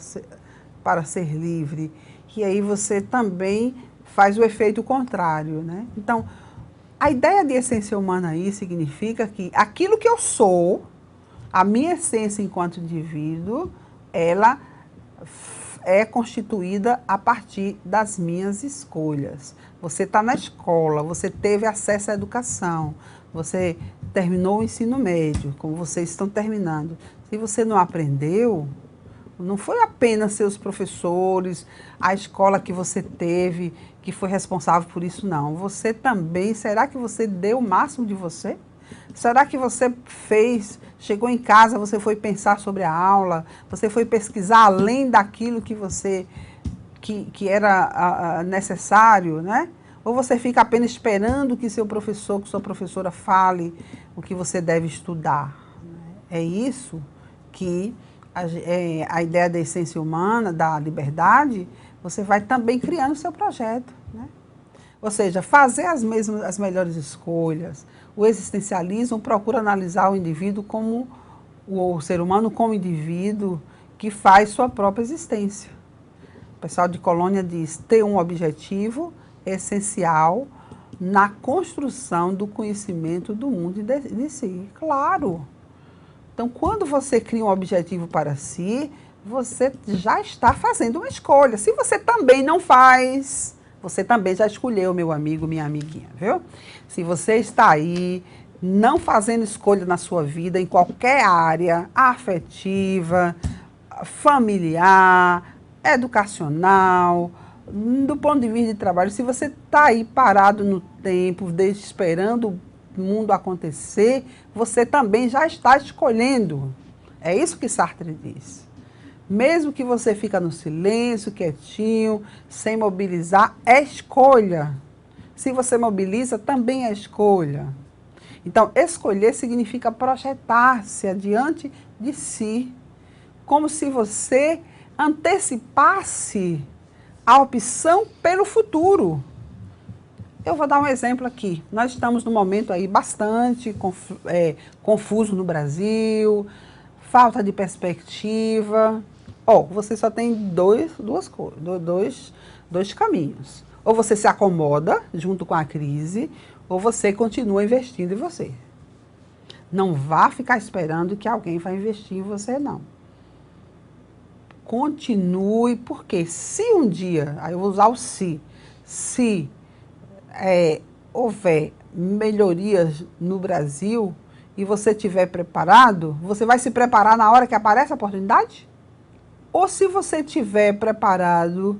ser livre. E aí você também faz o efeito contrário, né? Então, a ideia de essência humana aí significa que aquilo que eu sou, a minha essência enquanto indivíduo, ela é constituída a partir das minhas escolhas. Você está na escola, você teve acesso à educação, você terminou o ensino médio, como vocês estão terminando. Se você não aprendeu, não foi apenas seus professores, a escola que você teve, que foi responsável por isso, não. Você também, será que você deu o máximo de você? Será que você chegou em casa, você foi pensar sobre a aula, você foi pesquisar além daquilo que era necessário, né? Ou você fica apenas esperando que seu professor, que sua professora fale o que você deve estudar? É isso que a ideia da essência humana, da liberdade, você vai também criando o seu projeto, né? Ou seja, fazer as melhores escolhas. O existencialismo procura analisar o indivíduo como, o ser humano como indivíduo que faz sua própria existência. O pessoal de Colônia diz: ter um objetivo essencial na construção do conhecimento do mundo e de si. Claro! Então, quando você cria um objetivo para si, você já está fazendo uma escolha. Se você também não faz, você também já escolheu, meu amigo, minha amiguinha, viu? Se você está aí não fazendo escolha na sua vida, em qualquer área, afetiva, familiar, educacional, do ponto de vista de trabalho, se você está aí parado no tempo, esperando o mundo acontecer, você também já está escolhendo. É isso que Sartre diz. Mesmo que você fica no silêncio, quietinho, sem mobilizar, é escolha. Se você mobiliza, também é escolha. Então, escolher significa projetar-se adiante de si, como se você antecipasse a opção pelo futuro. Eu vou dar um exemplo aqui. Nós estamos num momento aí bastante confuso no Brasil, falta de perspectiva. Você só tem dois caminhos. Ou você se acomoda junto com a crise, ou você continua investindo em você. Não vá ficar esperando que alguém vai investir em você, não. Continue, porque se um dia, aí eu vou usar o se houver melhorias no Brasil e você estiver preparado, você vai se preparar na hora que aparece a oportunidade? Ou se você estiver preparado,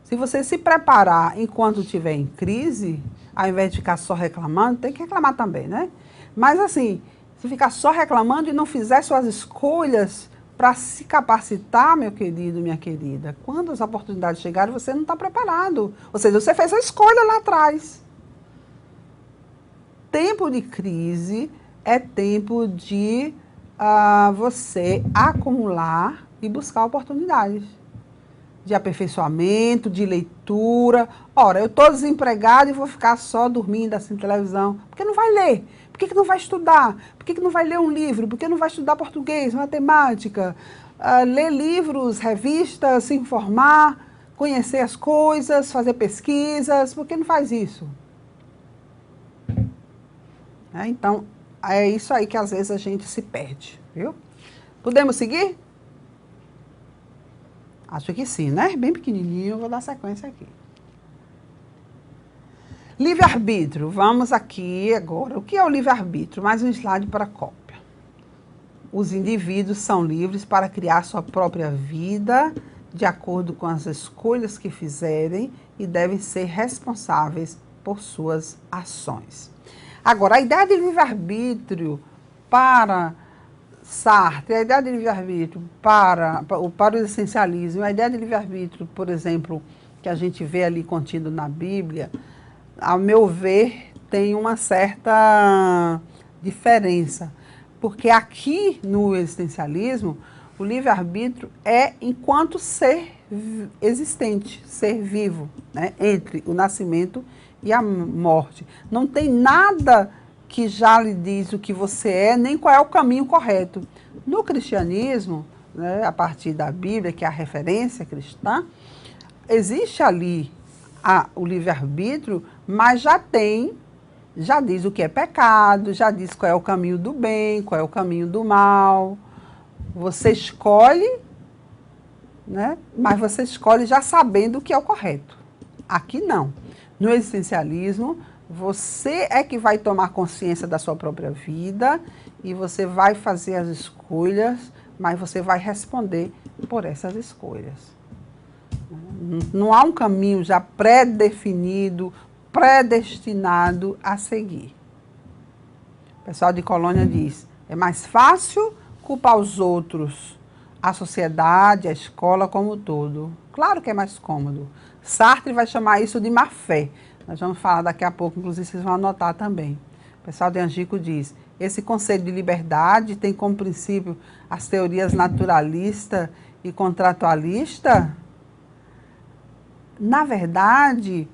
se você se preparar enquanto estiver em crise, ao invés de ficar só reclamando, tem que reclamar também, né? Mas assim, se ficar só reclamando e não fizer suas escolhas para se capacitar, meu querido, minha querida, quando as oportunidades chegarem, você não está preparado. Ou seja, você fez a escolha lá atrás. Tempo de crise é tempo de você acumular e buscar oportunidades de aperfeiçoamento, de leitura. Ora, eu estou desempregado e vou ficar só dormindo assim na televisão. Por que não vai ler? Por que não vai estudar? Por que não vai ler um livro? Por que não vai estudar português, matemática? Ler livros, revistas, se informar, conhecer as coisas, fazer pesquisas. Por que não faz isso? Então, é isso aí que às vezes a gente se perde, viu? Podemos seguir? Acho que sim, né? Bem pequenininho, eu vou dar sequência aqui. Livre-arbítrio. Vamos aqui agora. O que é o livre-arbítrio? Mais um slide para a cópia. Os indivíduos são livres para criar sua própria vida de acordo com as escolhas que fizerem e devem ser responsáveis por suas ações. Agora, a ideia de livre-arbítrio para Sartre, a ideia de livre-arbítrio para o existencialismo, a ideia de livre-arbítrio, por exemplo, que a gente vê ali contido na Bíblia, ao meu ver, tem uma certa diferença. Porque aqui no existencialismo, o livre-arbítrio é enquanto ser existente, ser vivo, né, entre o nascimento e a morte. Não tem nada que já lhe diz o que você é, nem qual é o caminho correto. No cristianismo, né, a partir da Bíblia, que é a referência cristã, existe ali o livre-arbítrio, mas já diz o que é pecado, já diz qual é o caminho do bem, qual é o caminho do mal. Você escolhe, né, mas você escolhe já sabendo o que é o correto. Aqui não. No existencialismo, você é que vai tomar consciência da sua própria vida e você vai fazer as escolhas, mas você vai responder por essas escolhas. Não há um caminho já pré-definido, predestinado a seguir. O pessoal de Colônia diz, é mais fácil culpar os outros, a sociedade, a escola como um todo. Claro que é mais cômodo. Sartre vai chamar isso de má fé. Nós vamos falar daqui a pouco, inclusive vocês vão anotar também. O pessoal de Angico diz, esse conceito de liberdade tem como princípio as teorias naturalista e contratualista? Na verdade,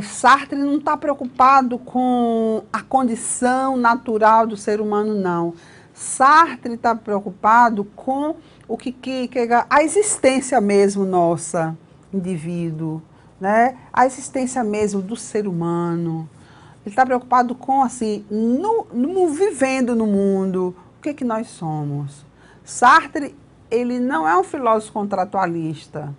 Sartre não está preocupado com a condição natural do ser humano, não. Sartre está preocupado com o que a existência mesmo nossa, indivíduo, né? A existência mesmo do ser humano. Ele está preocupado com, assim, vivendo no mundo, o que nós somos. Sartre, ele não é um filósofo contratualista,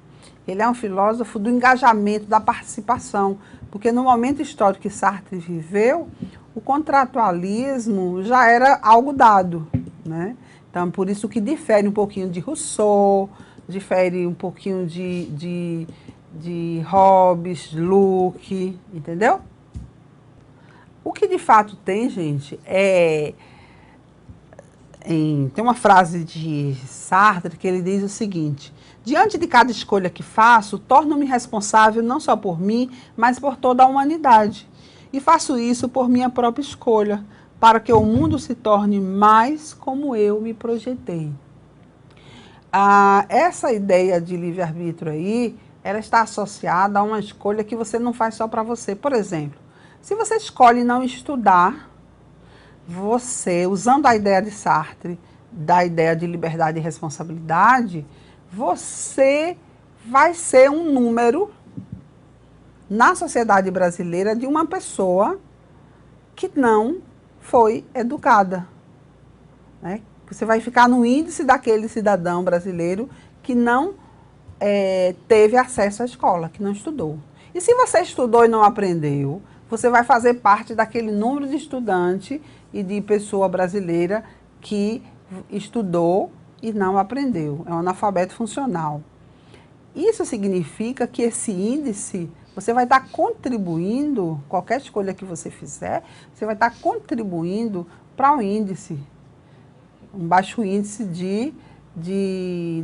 ele é um filósofo do engajamento, da participação, porque no momento histórico que Sartre viveu, o contratualismo já era algo dado, né? Então, por isso que difere um pouquinho de Rousseau, difere um pouquinho de Hobbes, Locke, entendeu? O que de fato tem, gente, tem uma frase de Sartre que ele diz o seguinte: diante de cada escolha que faço, torno-me responsável não só por mim, mas por toda a humanidade. E faço isso por minha própria escolha, para que o mundo se torne mais como eu me projetei. Essa ideia de livre-arbítrio aí, ela está associada a uma escolha que você não faz só para você. Por exemplo, se você escolhe não estudar, você, usando a ideia de Sartre, da ideia de liberdade e responsabilidade, você vai ser um número na sociedade brasileira de uma pessoa que não foi educada, né? Você vai ficar no índice daquele cidadão brasileiro que não teve acesso à escola, que não estudou. E se você estudou e não aprendeu, você vai fazer parte daquele número de estudante e de pessoa brasileira que estudou e não aprendeu. É um analfabeto funcional. Isso significa que esse índice, você vai estar contribuindo, qualquer escolha que você fizer, você vai estar contribuindo para um índice, um baixo índice de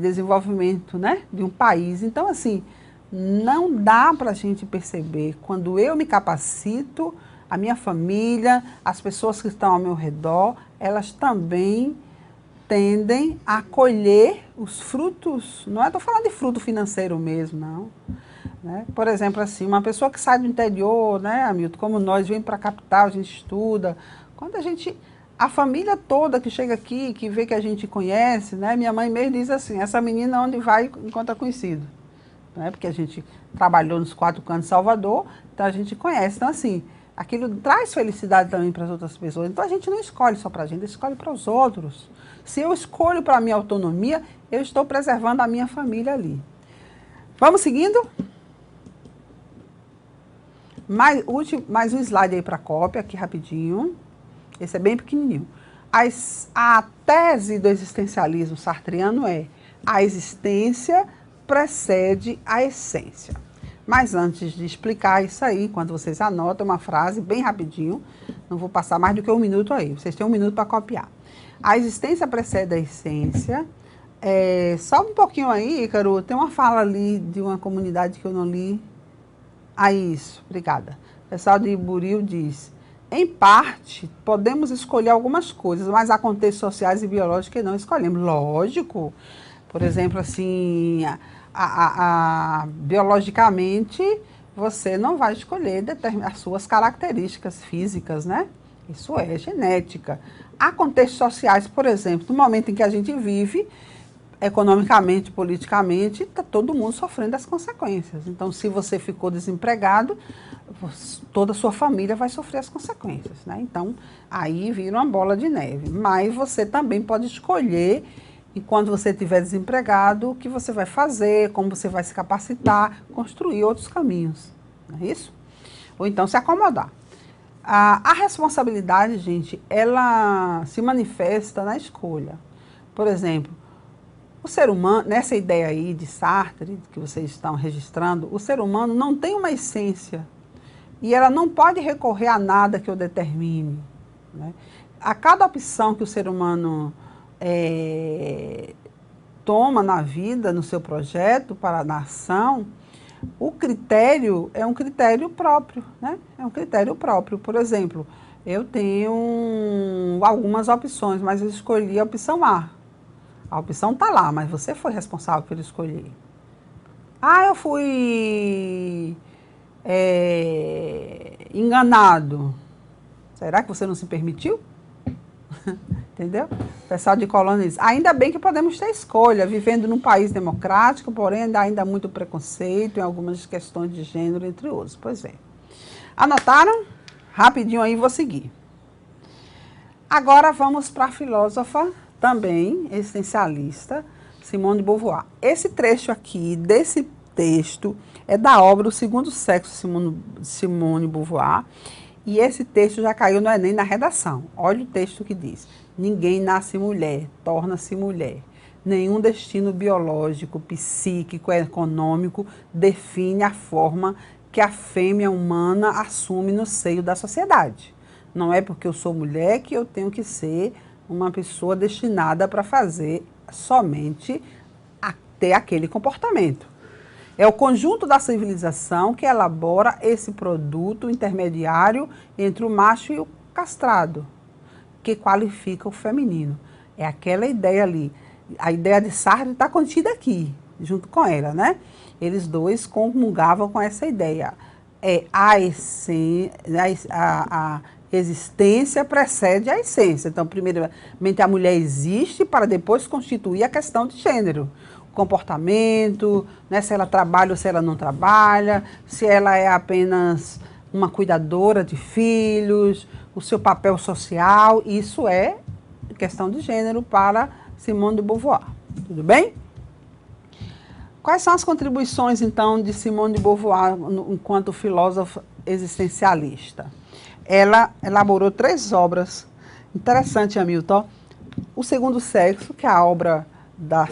desenvolvimento, né, de um país. Então, assim, não dá para a gente perceber, quando eu me capacito, a minha família, as pessoas que estão ao meu redor, elas também tendem a colher os frutos, não estou falando de fruto financeiro mesmo, não. Né? Por exemplo, assim, uma pessoa que sai do interior, né, Hamilton, como nós, vem para a capital, a gente estuda, quando a família toda que chega aqui, que vê que a gente conhece, né, minha mãe mesmo diz assim, essa menina onde vai encontra conhecido. Né? Porque a gente trabalhou nos 4 cantos de Salvador, então a gente conhece. Então, assim, aquilo traz felicidade também para as outras pessoas. Então, a gente não escolhe só para a gente, escolhe para os outros. Se eu escolho para a minha autonomia, eu estou preservando a minha família ali. Vamos seguindo? Mais um slide aí para a cópia, aqui rapidinho. Esse é bem pequenininho. A tese do existencialismo sartreano é: a existência precede a essência. Mas antes de explicar isso aí, quando vocês anotam uma frase bem rapidinho, não vou passar mais do que 1 minuto aí, vocês têm 1 minuto para copiar. A existência precede a essência. Só um pouquinho aí, Ícaro, tem uma fala ali de uma comunidade que eu não li. Isso, obrigada. O pessoal de Buril diz: em parte, podemos escolher algumas coisas, mas há contextos sociais e biológicos que não escolhemos. Lógico. Por exemplo, assim, biologicamente, você não vai escolher as suas características físicas, né? Isso é genética. Há contextos sociais, por exemplo, no momento em que a gente vive, economicamente, politicamente, está todo mundo sofrendo as consequências. Então, se você ficou desempregado, toda a sua família vai sofrer as consequências, né? Então, aí vira uma bola de neve. Mas você também pode escolher, enquanto você estiver desempregado, o que você vai fazer, como você vai se capacitar, construir outros caminhos, não é isso? Ou então se acomodar. A responsabilidade, gente, ela se manifesta na escolha. Por exemplo, o ser humano, nessa ideia aí de Sartre, que vocês estão registrando, o ser humano não tem uma essência e ela não pode recorrer a nada que o determine. Né? A cada opção que o ser humano toma na vida, no seu projeto, para a nação, o critério é um critério próprio, né? É um critério próprio. Por exemplo, eu tenho algumas opções, mas eu escolhi a opção A. A opção está lá, mas você foi responsável por escolher. Eu fui enganado. Será que você não se permitiu? Entendeu? O pessoal de colônia diz: ainda bem que podemos ter escolha, vivendo num país democrático, porém ainda há muito preconceito em algumas questões de gênero, entre outros. Pois é. Anotaram? Rapidinho aí, vou seguir. Agora vamos para a filósofa também existencialista, Simone de Beauvoir. Esse trecho aqui, desse texto, é da obra O Segundo Sexo, Simone de Beauvoir, E esse texto já caiu no Enem na redação. Olha o texto que diz: ninguém nasce mulher, torna-se mulher. Nenhum destino biológico, psíquico, econômico define a forma que a fêmea humana assume no seio da sociedade. Não é porque eu sou mulher que eu tenho que ser uma pessoa destinada para fazer somente ter aquele comportamento. É o conjunto da civilização que elabora esse produto intermediário entre o macho e o castrado, que qualifica o feminino. É aquela ideia ali. A ideia de Sartre está contida aqui, junto com ela, né? Eles dois comungavam com essa ideia. A existência precede a essência. Então, primeiramente, a mulher existe para depois constituir a questão de gênero. Comportamento, né, se ela trabalha ou se ela não trabalha, se ela é apenas uma cuidadora de filhos, o seu papel social, isso é questão de gênero para Simone de Beauvoir. Tudo bem? Quais são as contribuições, então, de Simone de Beauvoir enquanto filósofa existencialista? Ela elaborou 3 obras. Interessante, Hamilton. O Segundo Sexo, que é a obra da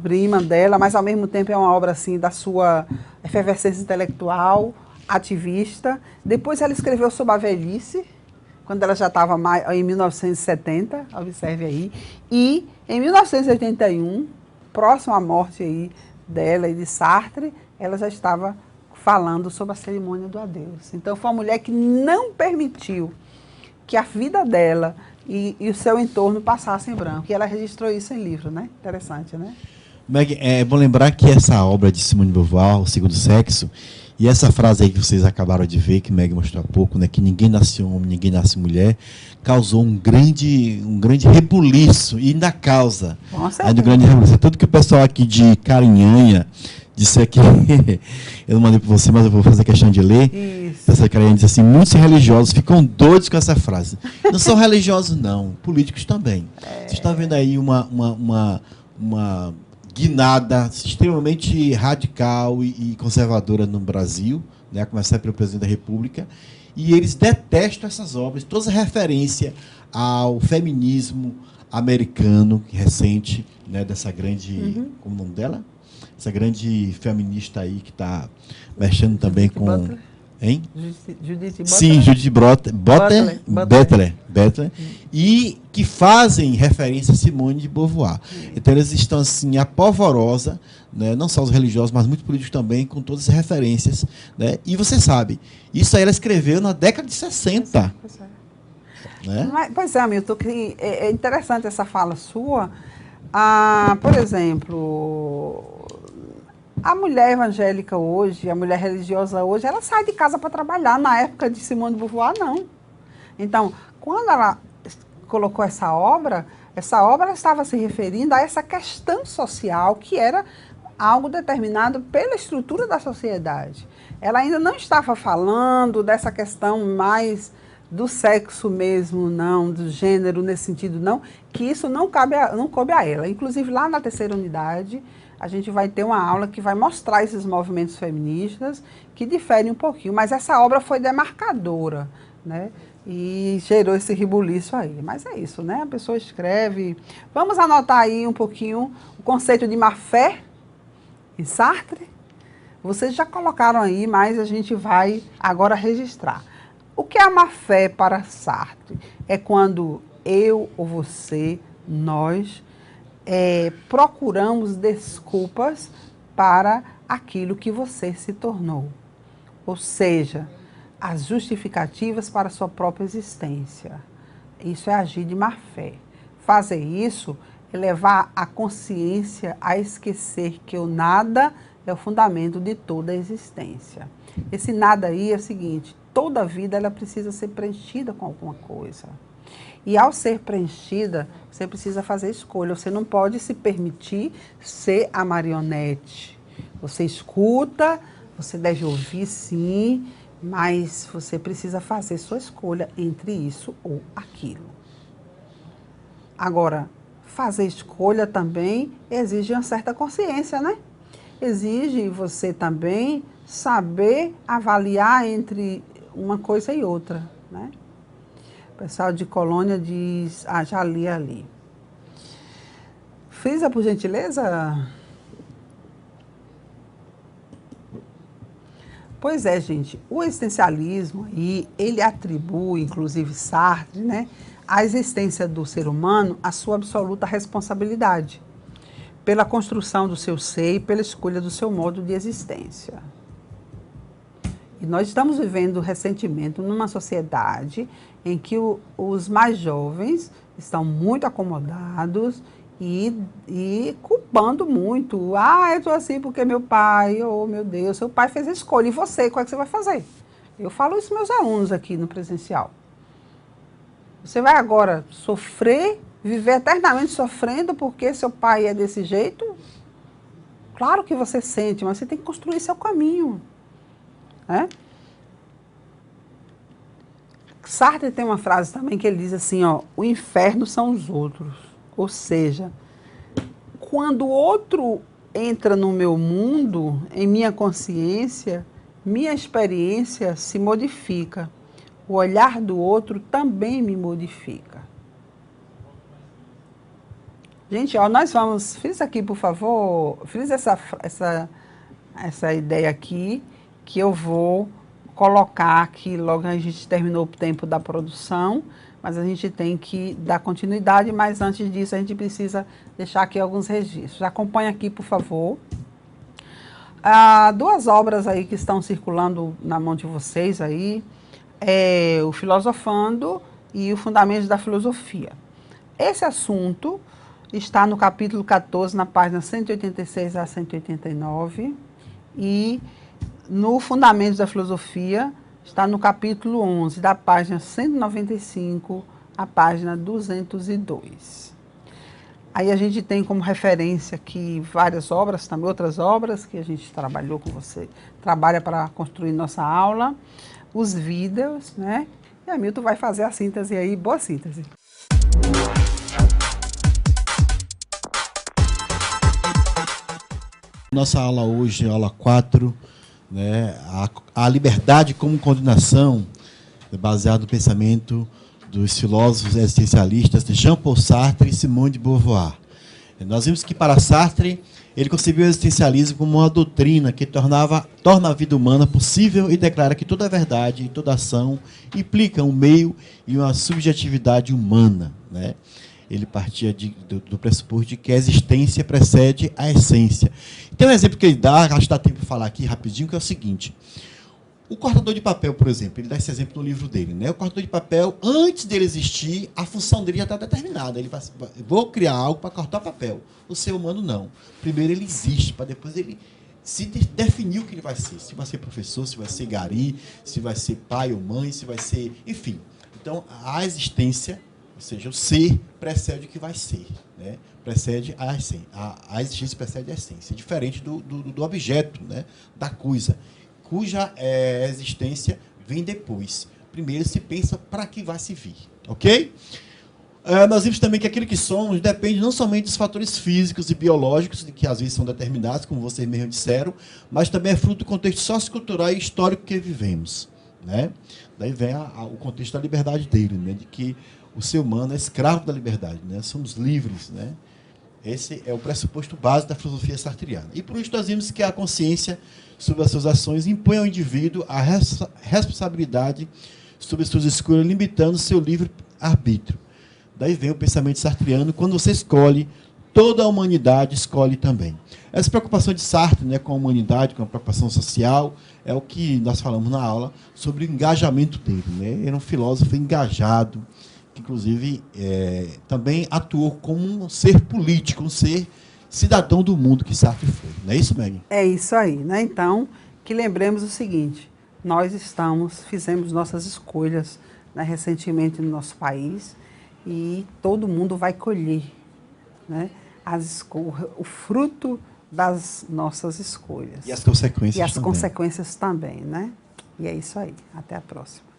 prima dela, mas ao mesmo tempo é uma obra assim da sua efervescência intelectual, ativista. Depois ela escreveu sobre a velhice, quando ela já estava em 1970, observe aí. E em 1981, próximo à morte aí dela e de Sartre, ela já estava falando sobre a cerimônia do adeus. Então foi uma mulher que não permitiu que a vida dela e o seu entorno passassem em branco. E ela registrou isso em livro, né? Interessante, né? Meg, é bom lembrar que essa obra de Simone de Beauvoir, O Segundo Sexo, e essa frase aí que vocês acabaram de ver, que Meg mostrou há pouco, né, que ninguém nasce homem, ninguém nasce mulher, causou um grande rebuliço, e ainda causa. Ainda um grande rebuliço. Tudo que o pessoal aqui de Carinhanha disse aqui, eu não mandei para você, mas eu vou fazer questão de ler. Isso. Essa Carinhanha diz assim: muitos religiosos ficam doidos com essa frase. Não são religiosos, não, políticos também. Vocês estão vendo aí uma guinada extremamente radical e conservadora no Brasil, né, a começar pelo presidente da República, e eles detestam essas obras, toda referência ao feminismo americano recente, né, dessa grande, como é o nome dela? Essa grande feminista aí que está mexendo também com... Butler. Hein? Judith Butler. Sim, Judith Butler. E que fazem referência a Simone de Beauvoir. Então, eles estão, assim, apavorosa, né? Não só os religiosos, mas muitos políticos também, com todas as referências. Né? E você sabe, isso aí ela escreveu na década de 60. Pois é. Né? Pois é, Hamilton, é interessante essa fala sua. Por exemplo... A mulher evangélica hoje, a mulher religiosa hoje, ela sai de casa para trabalhar. Na época de Simone de Beauvoir, não. Então, quando ela colocou essa obra ela estava se referindo a essa questão social que era algo determinado pela estrutura da sociedade. Ela ainda não estava falando dessa questão mais do sexo mesmo, não, do gênero nesse sentido, não, que isso não coube a ela. Inclusive, lá na terceira unidade, a gente vai ter uma aula que vai mostrar esses movimentos feministas que diferem um pouquinho, mas essa obra foi demarcadora, né? E gerou esse rebuliço aí. Mas é isso, né? A pessoa escreve. Vamos anotar aí um pouquinho o conceito de má-fé em Sartre. Vocês já colocaram aí, mas a gente vai agora registrar. O que é a má-fé para Sartre? É quando eu ou você, nós, procuramos desculpas para aquilo que você se tornou. Ou seja, as justificativas para a sua própria existência. Isso é agir de má fé. Fazer isso é levar a consciência a esquecer que o nada é o fundamento de toda a existência. Esse nada aí é o seguinte: toda a vida ela precisa ser preenchida com alguma coisa. E ao ser preenchida, você precisa fazer escolha. Você não pode se permitir ser a marionete. Você escuta, você deve ouvir sim, mas você precisa fazer sua escolha entre isso ou aquilo. Agora, fazer escolha também exige uma certa consciência, né? Exige você também saber avaliar entre uma coisa e outra. né? O pessoal de Colônia diz, já li ali. Frisa, por gentileza. Pois é, gente, o existencialismo, e ele atribui, inclusive Sartre, né, à existência do ser humano a sua absoluta responsabilidade pela construção do seu ser e pela escolha do seu modo de existência. E nós estamos vivendo recentemente numa sociedade em que os mais jovens estão muito acomodados e culpando muito. Eu estou assim porque meu pai, oh meu Deus, seu pai fez a escolha. E você, qual é que você vai fazer? Eu falo isso aos meus alunos aqui no presencial. Você vai agora sofrer, viver eternamente sofrendo porque seu pai é desse jeito? Claro que você sente, mas você tem que construir seu caminho. Né? Sartre tem uma frase também que ele diz assim, ó, o inferno são os outros. Ou seja, quando o outro entra no meu mundo, em minha consciência, minha experiência se modifica. O olhar do outro também me modifica. Gente, ó, nós vamos... Frisa aqui, por favor. Frisa essa ideia aqui, que eu vou colocar aqui, logo a gente terminou o tempo da produção, mas a gente tem que dar continuidade, mas antes disso a gente precisa deixar aqui alguns registros. Acompanhe aqui, por favor. Duas obras aí que estão circulando na mão de vocês aí, o Filosofando e o Fundamentos da Filosofia. Esse assunto está no capítulo 14, na página 186 a 189, e no Fundamentos da Filosofia está no capítulo 11, da página 195 à página 202. Aí a gente tem como referência aqui várias obras, também outras obras que a gente trabalhou com você, trabalha para construir nossa aula, os vídeos, né? E a Milton vai fazer a síntese aí, boa síntese. Nossa aula hoje, aula 4, né, a liberdade como condenação, baseado no pensamento dos filósofos existencialistas de Jean-Paul Sartre e Simone de Beauvoir. Nós vimos que para Sartre, ele concebeu o existencialismo como uma doutrina que torna a vida humana possível e declara que toda verdade e toda ação implica um meio e uma subjetividade humana, né? Ele partia do pressuposto de que a existência precede a essência. Tem um exemplo que ele dá, acho que dá tempo de falar aqui rapidinho, que é o seguinte. O cortador de papel, por exemplo, ele dá esse exemplo no livro dele, né? O cortador de papel, antes dele existir, a função dele já está determinada. Ele vai, vou criar algo para cortar papel. O ser humano não. Primeiro ele existe, para depois ele se definir o que ele vai ser. Se vai ser professor, se vai ser gari, se vai ser pai ou mãe, se vai ser... Enfim. Então, a existência... Ou seja, o ser precede o que vai ser, né? Precede a essência. A existência precede a essência, diferente do objeto, né? Da coisa, cuja existência vem depois. Primeiro se pensa para que vai se vir, ok? Nós vimos também que aquilo que somos depende não somente dos fatores físicos e biológicos, que às vezes são determinados, como vocês mesmos disseram, mas também é fruto do contexto sociocultural e histórico que vivemos, né? Daí vem o contexto da liberdade dele, né? De que o ser humano é escravo da liberdade, né? Somos livres, né? Esse é o pressuposto básico da filosofia sartriana. E por isso nós vimos que a consciência sobre as suas ações impõe ao indivíduo a responsabilidade sobre suas escolhas, limitando seu livre arbítrio. Daí vem o pensamento sartriano: quando você escolhe, toda a humanidade escolhe também. Essa preocupação de Sartre, né, com a humanidade, com a preocupação social, é o que nós falamos na aula sobre o engajamento dele, né? Ele era um filósofo engajado, que inclusive também atuou como um ser político, um ser cidadão do mundo que Sartre foi. Não é isso, Meg? É isso aí, né? Então, que lembremos o seguinte: nós fizemos nossas escolhas, né, recentemente no nosso país, e todo mundo vai colher, né, o fruto das nossas escolhas. E as consequências E as também. consequências também, né? E é isso aí. Até a próxima.